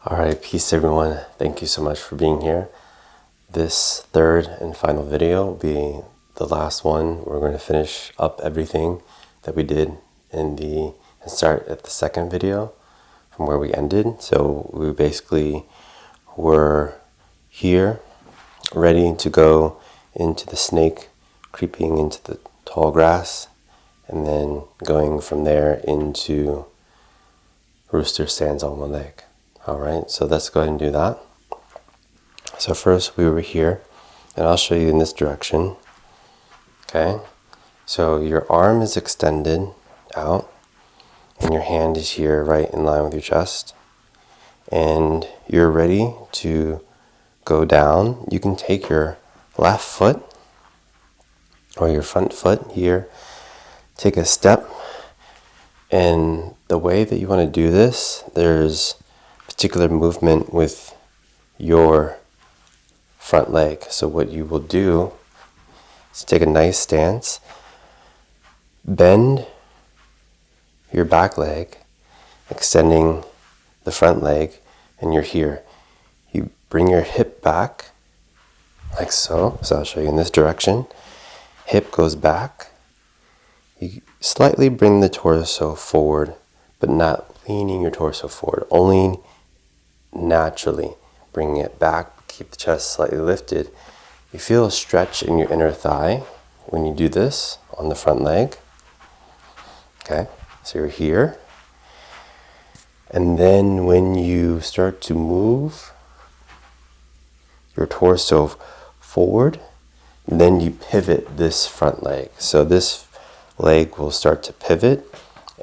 Alright, peace everyone. Thank you so much for being here. This third and final video will be the last one. We're going to finish up everything that we did and start at the second video from where we ended. So we basically were here, ready to go into the snake, creeping into the tall grass, and then going from there into Rooster stands on one leg. Alright, so let's go ahead and do that. So first we were here, and I'll show you in this direction. Okay, so your arm is extended out, and your hand is here right in line with your chest. And you're ready to go down. You can take your left foot or your front foot here, take a step, and the way that you want to do this, there's particular movement with your front leg. So what you will do is take a nice stance, bend your back leg, extending the front leg, and you're here. You bring your hip back like so. So I'll show you in this direction. Hip goes back. You slightly bring the torso forward, but not leaning your torso forward, only naturally bringing it back. Keep the chest slightly lifted. You feel a stretch in your inner thigh when you do this on the front leg. Okay, so you're here. And then when you start to move your torso forward, then you pivot this front leg. So this leg will start to pivot,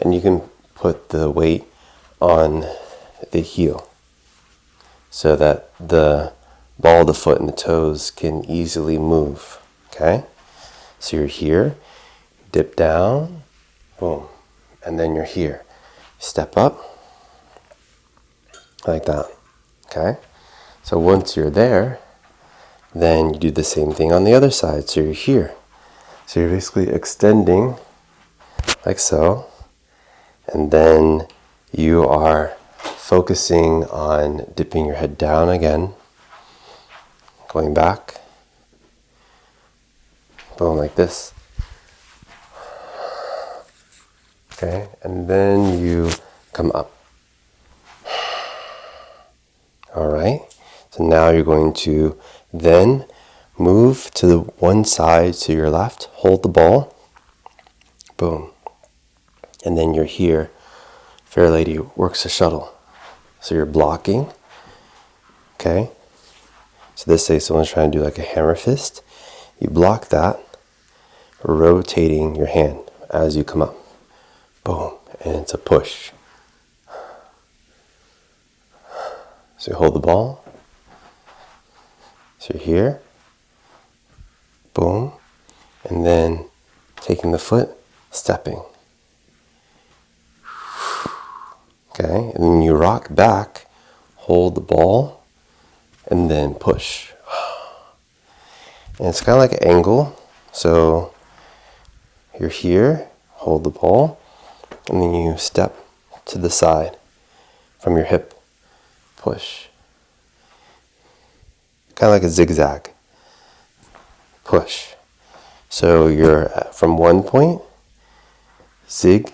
and you can put the weight on the heel so that the ball of the foot and the toes can easily move. Okay, so you're here, dip down, boom, and then you're here. Step up like that. Okay, so once you're there, then you do the same thing on the other side. So you're here. So you're basically extending like so, and then you are focusing on dipping your head down again, going back, boom, like this. Okay, and then you come up. Alright, so now you're going to then move to the one side to your left, hold the ball, boom, and then you're here. Fair lady works a shuttle. So you're blocking, okay? So let's say someone's trying to do like a hammer fist. You block that, rotating your hand as you come up. Boom, and it's a push. So you hold the ball. So you're here, boom, and then taking the foot, stepping. Okay, and then you rock back, hold the ball, and then push. And it's kind of like an angle. So you're here, hold the ball, and then you step to the side from your hip, push. Kind of like a zigzag, push. So you're from one point, zig,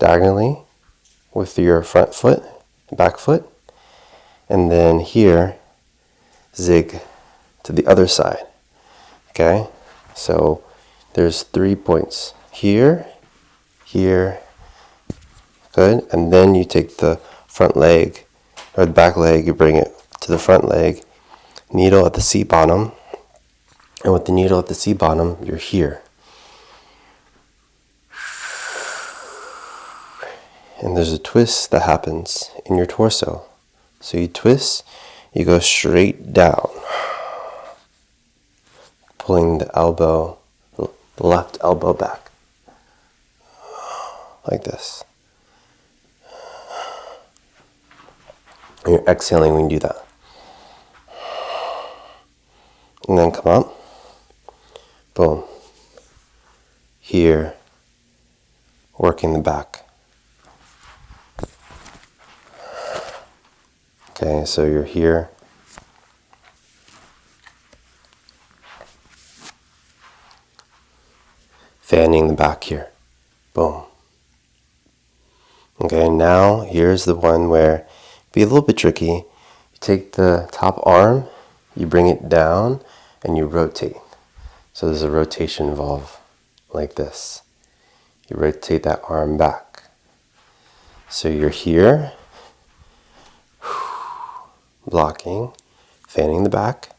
diagonally, with your front foot, back foot, and then here, zig to the other side. Okay, so there's 3 points here, here, good, and then you take the front leg or the back leg, you bring it to the front leg, needle at the C bottom, and with the needle at the C bottom, you're here. And there's a twist that happens in your torso. So you twist, you go straight down, pulling the elbow, the left elbow back, like this. And you're exhaling when you do that. And then come up, boom, here, working the back. Okay, so you're here. Fanning the back here. Boom. Okay, now here's the one where be a little bit tricky. You take the top arm, you bring it down, and you rotate. So there's a rotation involved, like this. You rotate that arm back. So you're here, blocking, fanning the back,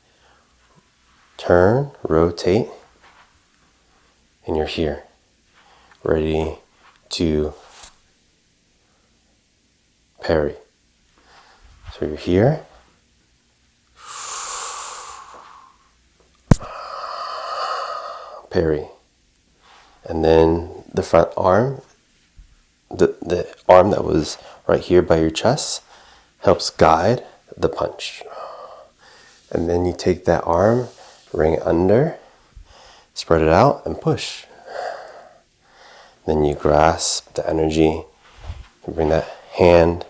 turn, rotate, and you're here, ready to parry. So you're here, parry, and then the front arm, the arm that was right here by your chest, helps guide the punch. And then you take that arm, bring it under, spread it out, and push. Then you grasp the energy, and bring that hand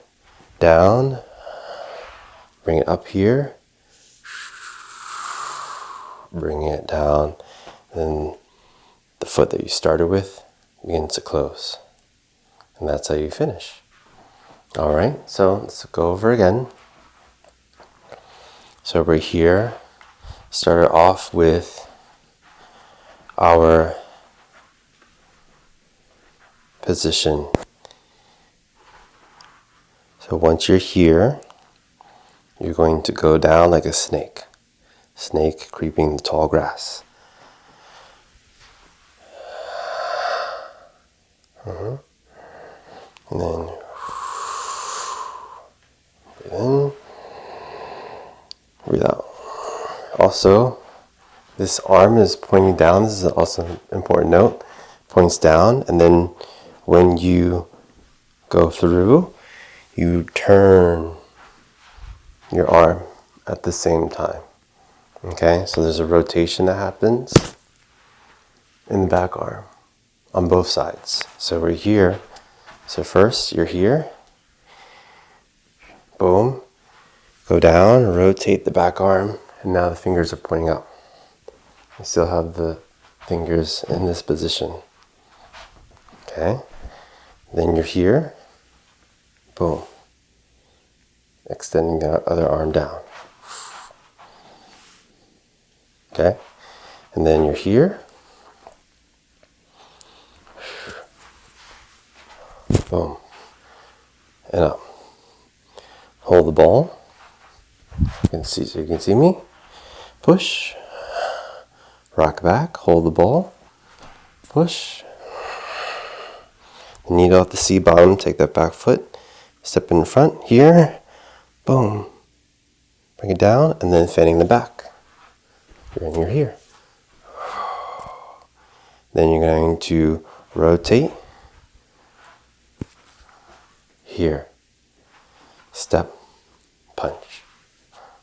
down, bring it up here, bring it down, and then the foot that you started with begins to close. And that's how you finish. Alright, so let's go over again. So we're here, started off with our position. So once you're here, you're going to go down like a snake. Snake creeping the tall grass. And then breathe in, breathe out. Also, this arm is pointing down. This is also an important note. Points down, and then when you go through, you turn your arm at the same time. Okay, so there's a rotation that happens in the back arm on both sides. So we're here. So first, you're here. Boom. Go down, rotate the back arm, and now the fingers are pointing up. You still have the fingers in this position. Okay. Then you're here. Boom. Extending the other arm down. Okay. And then you're here. Boom. And up. Hold the ball. You can see, so you can see me. Push. Rock back. Hold the ball. Push. Needle at the C bottom. Take that back foot. Step in front. Here. Boom. Bring it down. And then fanning the back. And you're here. Then you're going to rotate. Here. Step. Punch.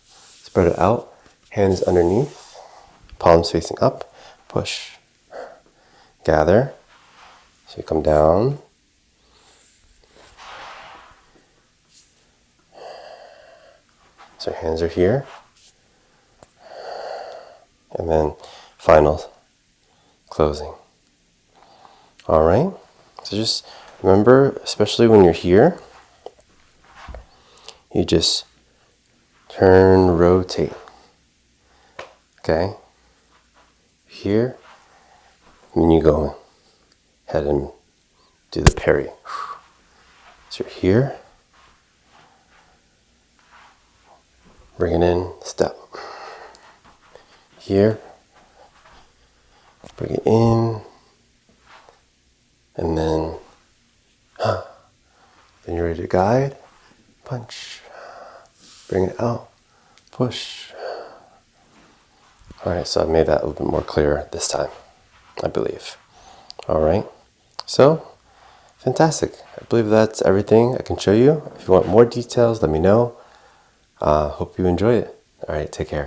Spread it out. Hands underneath. Palms facing up. Push. Gather. So you come down. So hands are here. And then final closing. Alright? So just remember, especially when you're here, you just turn, rotate. Okay? Here. And then you go ahead and do the parry. So you're here. Bring it in, step. Here. Bring it in. And then you're ready to guide. Punch. Bring it out. Push. Alright, so I made that a little bit more clear this time, I believe. Alright, so fantastic. I believe that's everything I can show you. If you want more details, let me know. Hope you enjoy it. Alright, take care.